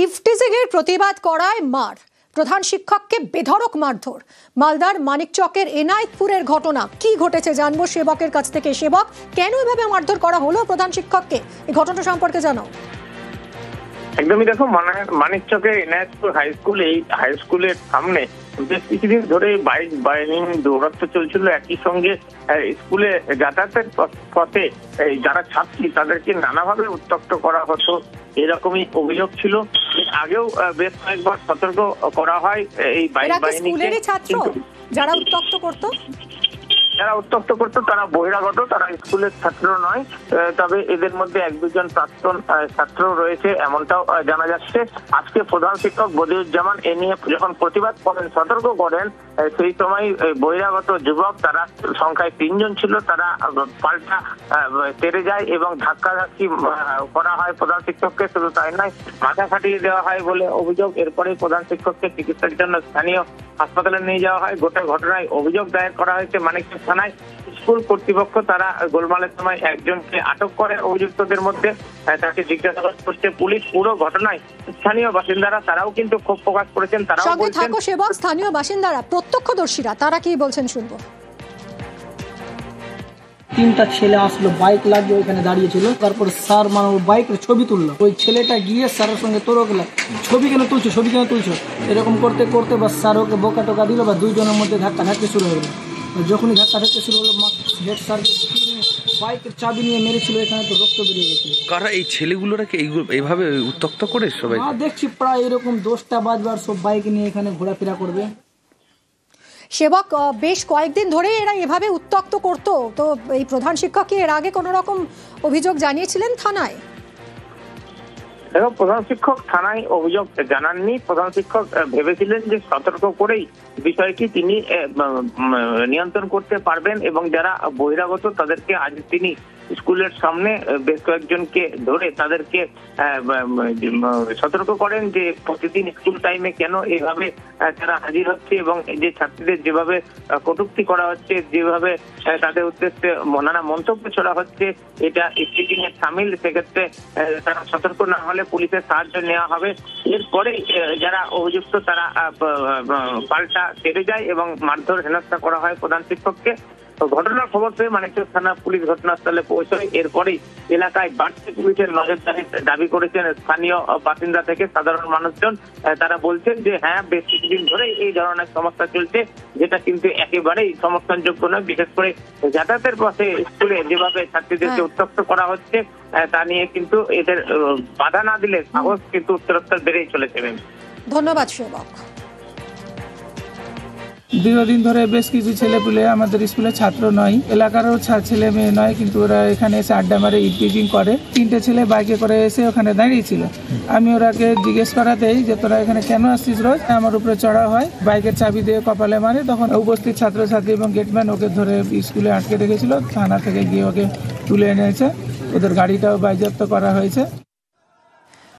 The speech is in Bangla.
ইফটিজিংয়ের প্রতিবাদ করায় মার, প্রধান শিক্ষককে বেধড়ক মারধর। মালদার মানিকচকের এনায়েতপুরের ঘটনা কি ঘটেছে জানবো সেবকের কাছ থেকে। সেবক, কেন এভাবে মারধর করা হলো প্রধান শিক্ষককে, এই ঘটনা সম্পর্কে জানাও। একদমই দেখো, মানিকচকের এনায়েতপুর হাই স্কুল, এই হাই স্কুলের সামনে বেশ কিছুদিন ধরে বাইক বাহিনী দৌরাত্ম্য চলছিল। একই সঙ্গে স্কুলে যাতায়াতের পথে যারা ছাত্রী তাদেরকে নানাভাবে উত্ত্যক্ত করা হতো, এরকমই অভিযোগ ছিল। আগেও বেশ কয়েকবার সতর্ক করা হয় এই বাইক বাহিনীকে। যারা উত্ত্যক্ত করতো তারা বহিরাগত, তারা স্কুলের ছাত্র নয়, তবে এদের মধ্যে এক দুজন প্রাক্তন ছাত্র রয়েছে এমনটাও জানা যাচ্ছে। আজকে প্রধান শিক্ষক বদিউজ্জামান এ নিয়ে যখন প্রতিবাদ করেন, সতর্ক করেন, সেই সময় বহিরাগত যুবক, তারা সংখ্যায় 3 জন ছিল, তারা পাল্টা তেড়ে যায় এবং ধাক্কাধাক্কি করা হয় প্রধান শিক্ষককে। শুধু তাই নয়, মাথা ফাটিয়ে দেওয়া হয় বলে অভিযোগ। এরপরে প্রধান শিক্ষককে চিকিৎসার জন্য স্থানীয় হাসপাতালে নিয়ে যাওয়া হয়। গোটা ঘটনায় অভিযোগ দায়ের করা হয়েছে মানিকচক থানায়। স্কুল কর্তৃপক্ষ তারা গোলমালের সময় একজনকে আটক করে অভিযুক্তদের মধ্যে, তাকে জিজ্ঞাসাবাদ করছে পুলিশ। পুরো ঘটনায় স্থানীয় বাসিন্দারা তারাও কিন্তু ক্ষোভ প্রকাশ করেছেন। তারাও বলছেন, সেবক, স্থানীয় বাসিন্দারা, প্রত্যক্ষদর্শীরা, তারা কি বলছেন শুনবো। 3টা ছেলে আসলো, বাইক লাগিয়ে ওইখানে দাঁড়িয়েছিল। তারপর স্যার বাইকের ছবি তুললো। ওই ছেলেটা গিয়ে স্যারের সঙ্গে তর্ক লাগলো, ছবি কেন তুলছো এরকম করতে করতে বা স্যার ওকে বোকা টোকা দিল, বা দুইজনের মধ্যে ধাক্কাধাক্কি শুরু হলো। যখনই ধাক্কাধাক্কি শুরু হলো, হেড স্যারকে বাইকের চাবি নিয়ে মেরেছিল। এখানে তো রক্ত বেরিয়ে গেছিল। কারা এই ছেলেগুলোকে এইভাবে উত্ত্যক্ত করে সবাই? দেখছি প্রায় এরকম 10টা বাজবার সব বাইক নিয়ে এখানে ঘোরাফেরা করবে। সেবক, বেশ কয়েকদিন ধরে এরা এভাবে উত্ত্যক্ত করতো, তো এই প্রধান শিক্ষক কি এর আগে কোনো রকম অভিযোগ জানিয়েছিলেন থানায়? দেখো, প্রধান শিক্ষক থানায় অভিযোগ জানাননি। প্রধান শিক্ষক ভেবেছিলেন যে সতর্ক করেই বিষয়টি তিনি নিয়ন্ত্রণ করতে পারবেন এবং যারা বহিরাগত তাদেরকে আজ তিনি স্কুলের সামনে বেশ কয়েকজনকে ধরে তাদেরকে সতর্ক করেন যে প্রতিদিন স্কুল টাইমে কেন এভাবে তারা হাজির হচ্ছে এবং যে ছাত্রীদের যেভাবে কটূক্তি করা হচ্ছে, যেভাবে তাদের উদ্দেশ্যে নানা মন্তব্য ছড়া হচ্ছে, এটা ইফটিজিং এর সামিল। সেক্ষেত্রে তারা সতর্ক না হলে পুলিশের সাহায্য নেওয়া হবে। এরপরে যারা অভিযুক্ত তারা পাল্টা তেড়ে যায় এবং মারধর হেনস্থা করা হয় প্রধান শিক্ষককে। ঘটনার খবর পেয়ে মানিকচক থানা পুলিশ ঘটনাস্থলে পৌঁছয়। এরপরেই এলাকায় বাড়তি পুলিশের নজরদারির দাবি করেছেন স্থানীয় বাসিন্দা থেকে সাধারণ মানুষজন। তারা বলছেন যে হ্যাঁ, বেশ কিছুদিন ধরেই এই ধরনের সমস্যা চলছে, যেটা কিন্তু একেবারেই সমর্থনযোগ্য নয়। বিশেষ করে যাতায়াতের পথে স্কুলে যেভাবে ছাত্রীদেরকে উত্ত্যক্ত করা হচ্ছে, তা নিয়ে কিন্তু এদের বাধা না দিলে সাহস কিন্তু উত্তরোত্তর বেড়েই চলেছে। ধন্যবাদ সেবক। দীর্ঘদিন ধরে বেশ কিছু ছেলেপুলে আমাদের স্কুলের ছাত্র নয়, এলাকারও ছেলে মেয়ে নয়, কিন্তু ওরা এখানে এসে আড্ডা মারে, ইফটিজিং করে। 3টে ছেলে বাইকে করে এসে ওখানে দাঁড়িয়েছিল। আমি ওরাকে জিজ্ঞেস করাতেই যে তোরা এখানে কেন আসছিস রোজ, আমার উপরে চড়া হয়, বাইকের চাবি দিয়ে কপালে মারে। তখন উপস্থিত ছাত্রছাত্রী এবং গেটম্যান ওকে ধরে স্কুলে আটকে রেখেছিল। থানা থেকে গিয়ে ওকে তুলে এনেছে, ওদের গাড়িটাও বাজেয়াপ্ত করা হয়েছে।